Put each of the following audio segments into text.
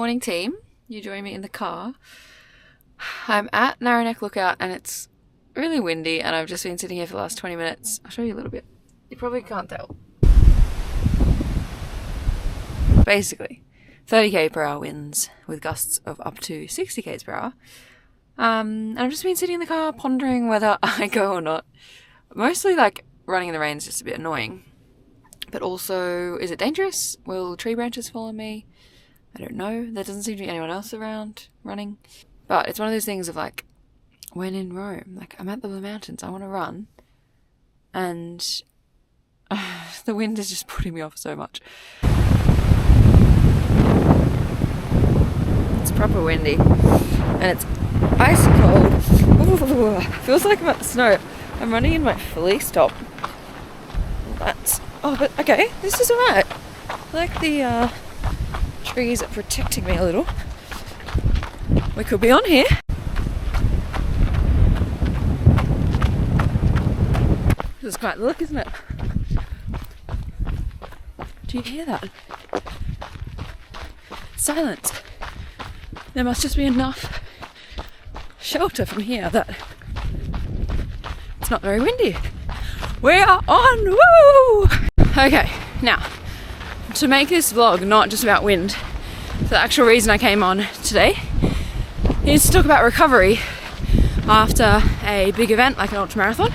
Morning team, you join me in the car. I'm at Narrowneck Lookout and it's really windy and I've just been sitting here for the last 20 minutes. I'll show you a little bit. You probably can't tell. Basically, 30k per hour winds with gusts of up to 60 k's per hour. And I've just been sitting in the car pondering whether I go or not. Mostly like running in the rain is just a bit annoying. But also, is it dangerous? Will tree branches fall on me? I don't know. There doesn't seem to be anyone else around running. But it's one of those things of like, when in Rome, like I'm at the mountains, I want to run. And the wind is just putting me off so much. It's proper windy. And it's ice cold. Ooh, feels like I'm at the snow. I'm running in my fleece top. But okay, this is alright. I like the trees are protecting me a little. We could be on here. This is quite the look, isn't it? Do you hear that? Silence. There must just be enough shelter from here that it's not very windy. We are on! Woo! Okay, now, to make this vlog not just about wind, the actual reason I came on today is to talk about recovery after a big event like an ultramarathon.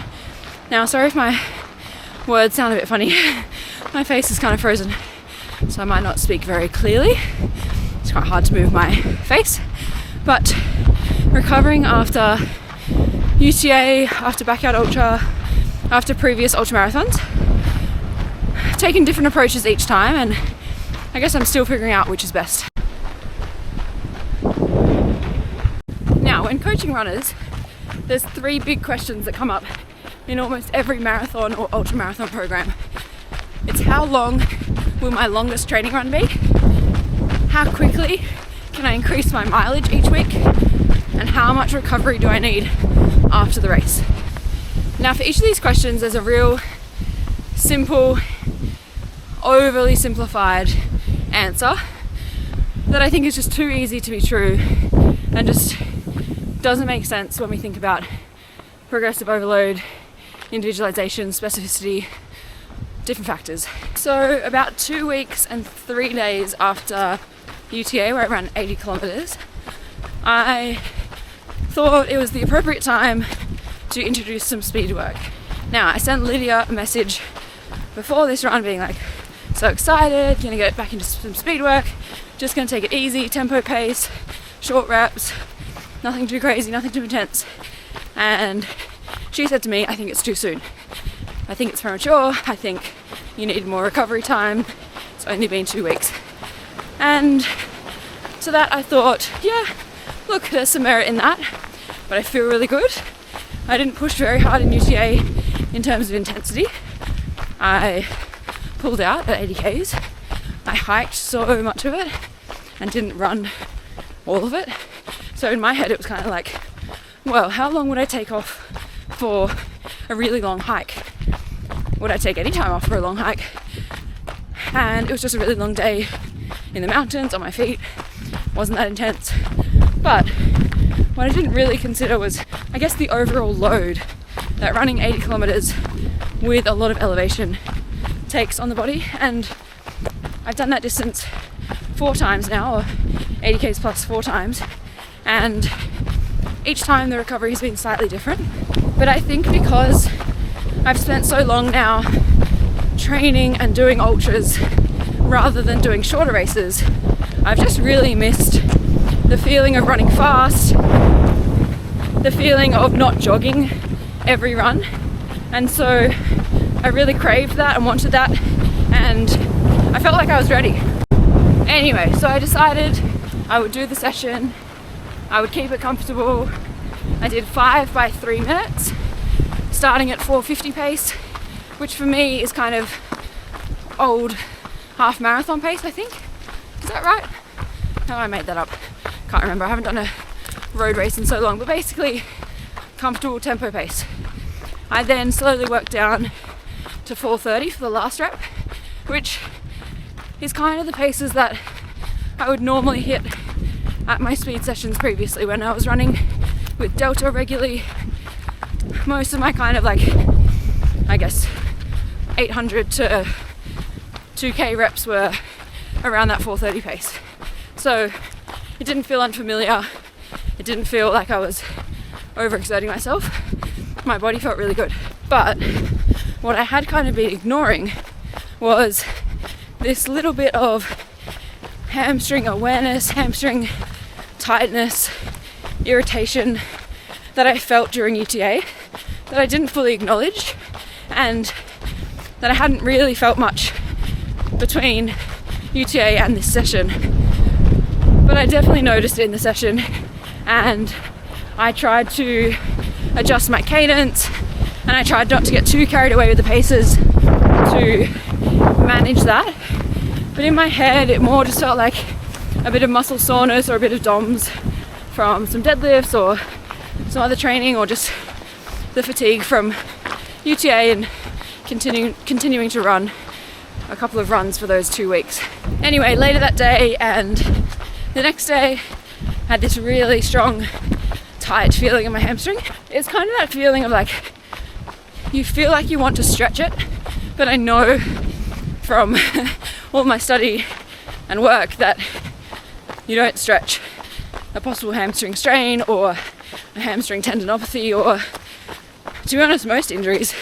Now, sorry if my words sound a bit funny. My face is kind of frozen, so I might not speak very clearly. It's quite hard to move my face. But recovering after UTA, after Backyard Ultra, after previous ultramarathons, taking different approaches each time, and I guess I'm still figuring out which is best. Now, when coaching runners, there's three big questions that come up in almost every marathon or ultramarathon program. It's how long will my longest training run be? How quickly can I increase my mileage each week? And how much recovery do I need after the race? Now, for each of these questions, there's a real simple, overly simplified answer that I think is just too easy to be true and just doesn't make sense when we think about progressive overload, individualization, specificity, different factors. So about 2 weeks and 3 days after UTA, where I ran 80 kilometers, I thought it was the appropriate time to introduce some speed work. Now, I sent Lydia a message before this run being like, so excited, gonna get back into some speed work, just gonna take it easy, tempo pace, short reps, nothing too crazy, nothing too intense. And she said to me, I think it's too soon. I think it's premature. I think you need more recovery time. It's only been 2 weeks. And to that I thought, yeah, look, there's some merit in that, but I feel really good. I didn't push very hard in UTA in terms of intensity. I pulled out at 80 k's. I hiked so much of it and didn't run all of it. So in my head it was kind of like, well, how long would I take off for a really long hike? Would I take any time off for a long hike? And it was just a really long day in the mountains on my feet. Wasn't that intense. But what I didn't really consider was, I guess, the overall load that running 80 kilometers with a lot of elevation takes on the body. And I've done that distance 4 times now, or 80 k's plus 4 times, and each time the recovery has been slightly different. But I think because I've spent so long now training and doing ultras rather than doing shorter races, I've just really missed the feeling of running fast, the feeling of not jogging every run. And so I really craved that and wanted that, and I felt like I was ready. Anyway, so I decided I would do the session, I would keep it comfortable. I did 5 by 3 minutes, starting at 4:50 pace, which for me is kind of old half marathon pace, I think. Is that right? No, I made that up. Can't remember. I haven't done a road race in so long, but basically comfortable tempo pace. I then slowly worked down to 4:30 for the last rep, which is kind of the paces that I would normally hit at my speed sessions previously when I was running with Delta regularly. Most of my kind of like, I guess, 800 to 2k reps were around that 4:30 pace. So it didn't feel unfamiliar. It didn't feel like I was overexerting myself. My body felt really good. But what I had kind of been ignoring was this little bit of hamstring awareness, hamstring tightness, irritation that I felt during UTA that I didn't fully acknowledge, and that I hadn't really felt much between UTA and this session. But I definitely noticed it in the session, and I tried to adjust my cadence, and I tried not to get too carried away with the paces to manage that. But in my head it more just felt like a bit of muscle soreness or a bit of DOMS from some deadlifts or some other training, or just the fatigue from UTA and continuing to run a couple of runs for those 2 weeks. Anyway, later that day and the next day I had this really strong tight feeling in my hamstring. It's kind of that feeling of like you feel like you want to stretch it, but I know from all my study and work that you don't stretch a possible hamstring strain or a hamstring tendinopathy, or, to be honest, most injuries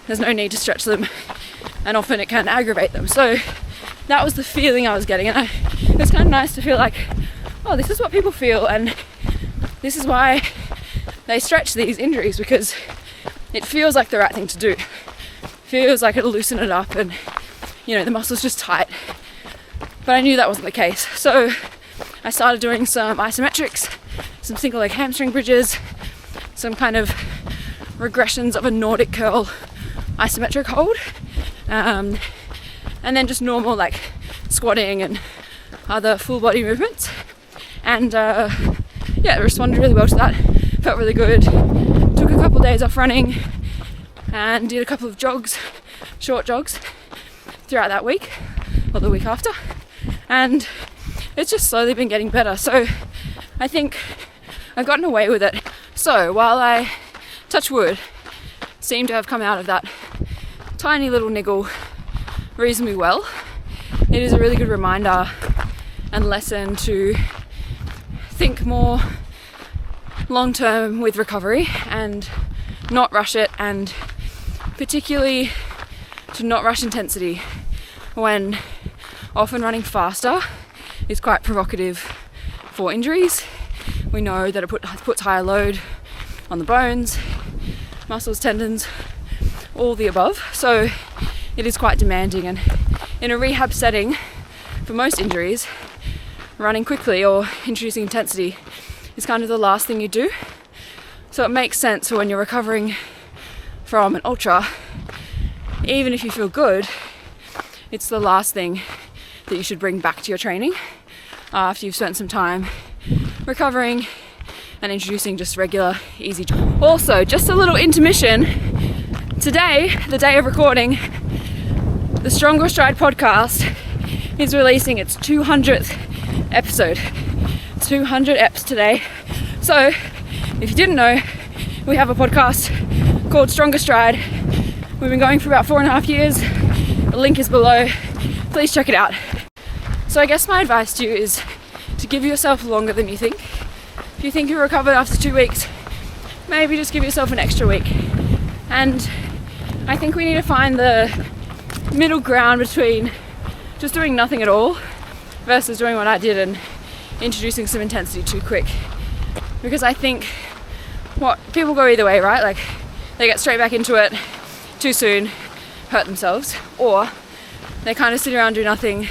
there's no need to stretch them, and often it can aggravate them. So that was the feeling I was getting, and it's kind of nice to feel like, oh, this is what people feel, and this is why they stretch these injuries, because it feels like the right thing to do. It feels like it'll loosen it up and, you know, the muscle's just tight. But I knew that wasn't the case. So I started doing some isometrics, some single leg hamstring bridges, some kind of regressions of a Nordic curl isometric hold, and then just normal like squatting and other full body movements. And yeah, responded really well to that. Felt really good. Took a couple of days off running and did a couple of jogs, short jogs, throughout that week or the week after, and it's just slowly been getting better. So I think I've gotten away with it. So while I, touch wood, seem to have come out of that tiny little niggle reasonably well, it is a really good reminder and lesson to think more long term with recovery and not rush it, and particularly to not rush intensity when often running faster is quite provocative for injuries. We know that it puts higher load on the bones, muscles, tendons, all the above. So it is quite demanding, and in a rehab setting for most injuries, running quickly or introducing intensity is kind of the last thing you do. So it makes sense for when you're recovering from an ultra, even if you feel good, it's the last thing that you should bring back to your training after you've spent some time recovering and introducing just regular easy. Also, just a little intermission. Today, the day of recording, the Strongerstride podcast is releasing its 200th episode. 200 eps today. So if you didn't know, we have a podcast called Strongerstride. We've been going for about 4.5 years. The link is below. Please check it out. So I guess my advice to you is to give yourself longer than you think. If you think you're recovered after 2 weeks, maybe just give yourself an extra week. And I think we need to find the middle ground between just doing nothing at all versus doing what I did and introducing some intensity too quick. Because I think what people go either way, right? Like they get straight back into it too soon, hurt themselves, or they kind of sit around, do nothing,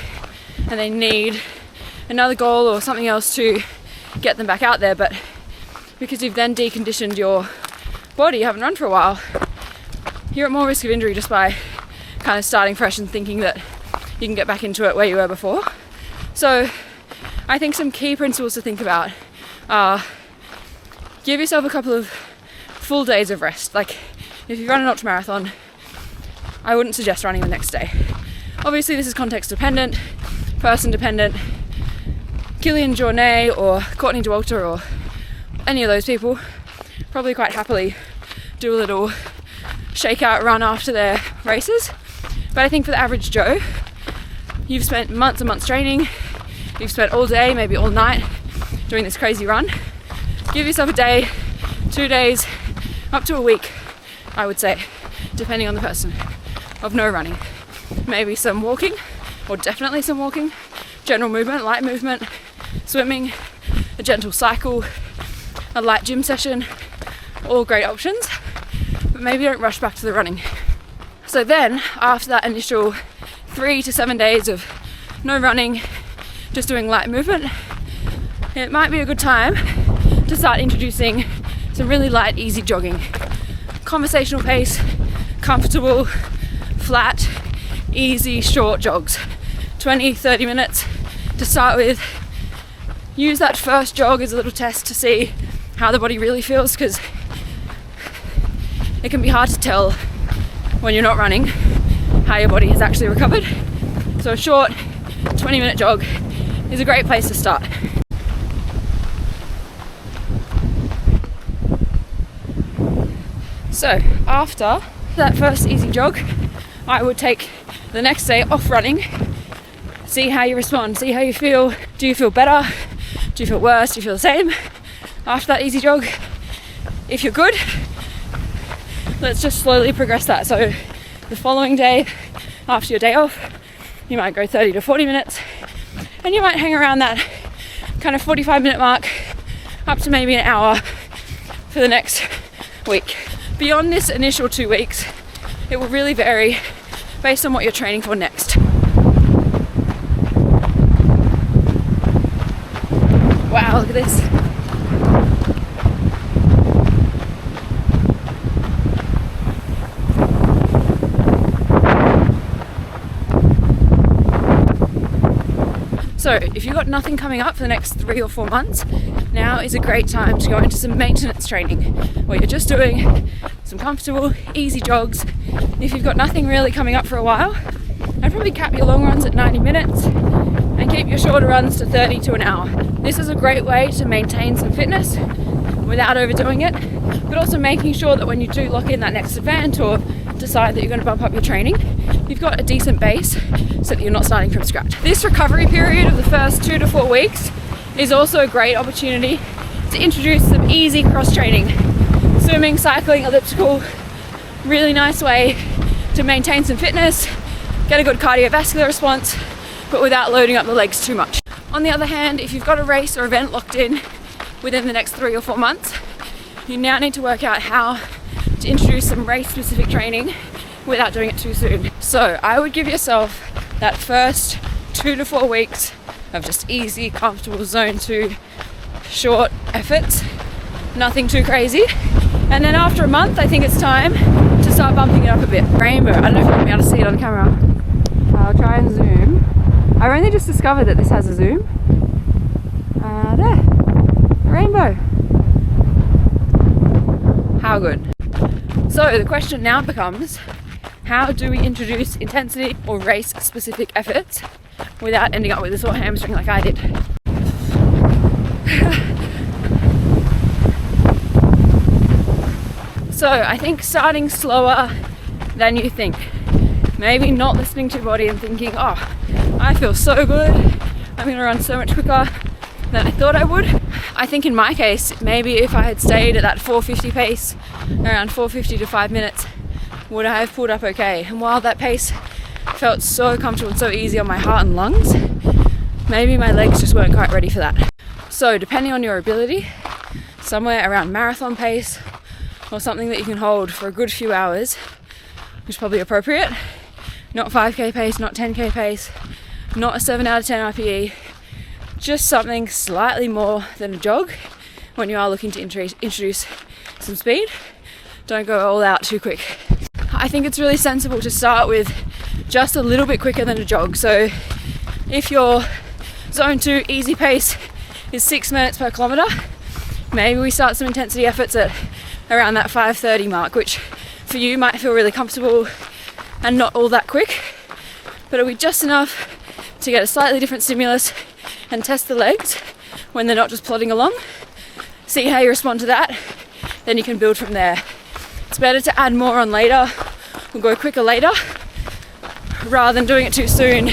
and they need another goal or something else to get them back out there. But because you've then deconditioned your body, you haven't run for a while, you're at more risk of injury just by kind of starting fresh and thinking that you can get back into it where you were before. So I think some key principles to think about are give yourself a couple of full days of rest. Like if you run an ultramarathon, I wouldn't suggest running the next day. Obviously this is context dependent, person dependent, Kilian Jornet or Courtney Dauwalter or any of those people probably quite happily do a little shakeout run after their races. But I think for the average Joe, you've spent months and months training, you've spent all day, maybe all night doing this crazy run. Give yourself a day, 2 days, up to a week, I would say, depending on the person, of no running. Maybe some walking, or definitely some walking, general movement, light movement, swimming, a gentle cycle, a light gym session, all great options, but maybe don't rush back to the running. So then, after that initial 3 to 7 days of no running, just doing light movement, it might be a good time to start introducing some really light, easy jogging. Conversational pace, comfortable, flat, easy, short jogs. 20, 30 minutes to start with. Use that first jog as a little test to see how the body really feels, because it can be hard to tell when you're not running how your body has actually recovered. So a short 20-minute jog is a great place to start. So after that first easy jog, I would take the next day off running, see how you respond, see how you feel. Do you feel better? Do you feel worse? Do you feel the same after that easy jog? If you're good, let's just slowly progress that. So the following day, after your day off, you might go 30 to 40 minutes, and you might hang around that kind of 45-minute mark up to maybe an hour for the next week. Beyond this initial 2 weeks, it will really vary based on what you're training for next. Wow, look at this. So if you've got nothing coming up for the next 3 or 4 months, now is a great time to go into some maintenance training where you're just doing some comfortable, easy jogs. If you've got nothing really coming up for a while, I'd probably cap your long runs at 90 minutes and keep your shorter runs to 30 to an hour. This is a great way to maintain some fitness without overdoing it, but also making sure that when you do lock in that next event or decide that you're going to bump up your training, you've got a decent base so that you're not starting from scratch. This recovery period of the first 2 to 4 weeks is also a great opportunity to introduce some easy cross training. Swimming, cycling, elliptical, really nice way to maintain some fitness, get a good cardiovascular response, but without loading up the legs too much. On the other hand, if you've got a race or event locked in within the next 3 or 4 months, you now need to work out how to introduce some race-specific training without doing it too soon. So I would give yourself that first 2 to 4 weeks of just easy, comfortable zone 2 short efforts, nothing too crazy. And then after a month, I think it's time to start bumping it up a bit. Rainbow, I don't know if you'll be able to see it on camera. I'll try and zoom. I've only just discovered that this has a zoom. There, rainbow. How good. So the question now becomes, how do we introduce intensity or race-specific efforts without ending up with a sore hamstring like I did? So I think starting slower than you think. Maybe not listening to your body and thinking, oh, I feel so good, I'm going to run so much quicker than I thought I would. I think in my case, maybe if I had stayed at that 4:50 pace, around 4:50 to 5 minutes, would I have pulled up okay? And while that pace felt so comfortable and so easy on my heart and lungs, maybe my legs just weren't quite ready for that. So depending on your ability, somewhere around marathon pace or something that you can hold for a good few hours is probably appropriate. Not 5k pace, not 10k pace, not a 7 out of 10 RPE, just something slightly more than a jog when you are looking to introduce some speed. Don't go all out too quick. I think it's really sensible to start with just a little bit quicker than a jog. So if your zone 2 easy pace is 6 minutes per kilometre, maybe we start some intensity efforts at around that 5:30 mark, which for you might feel really comfortable and not all that quick, but it'll be just enough to get a slightly different stimulus and test the legs when they're not just plodding along. See how you respond to that, then you can build from there. It's better to add more on later or go quicker later rather than doing it too soon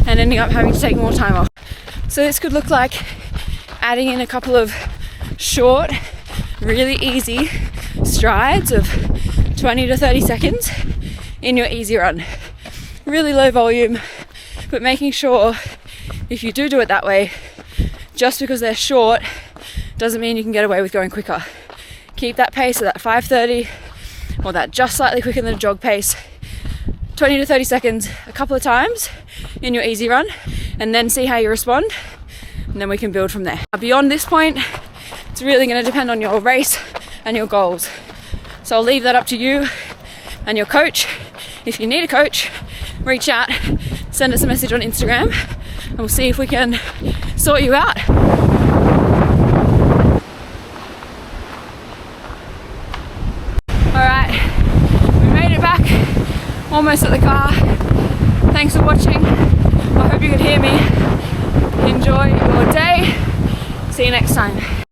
and ending up having to take more time off. So this could look like adding in a couple of short, really easy strides of 20 to 30 seconds in your easy run. Really low volume, but making sure if you do it that way, just because they're short doesn't mean you can get away with going quicker. Keep that pace of that 5:30 or that just slightly quicker than a jog pace, 20 to 30 seconds a couple of times in your easy run, and then see how you respond, and then we can build from there. Beyond this point, it's really going to depend on your race and your goals. So I'll leave that up to you and your coach. If you need a coach, reach out, send us a message on Instagram, and we'll see if we can sort you out. Alright, we made it back, almost at the car. Thanks for watching. I hope you could hear me. Enjoy your day. See you next time.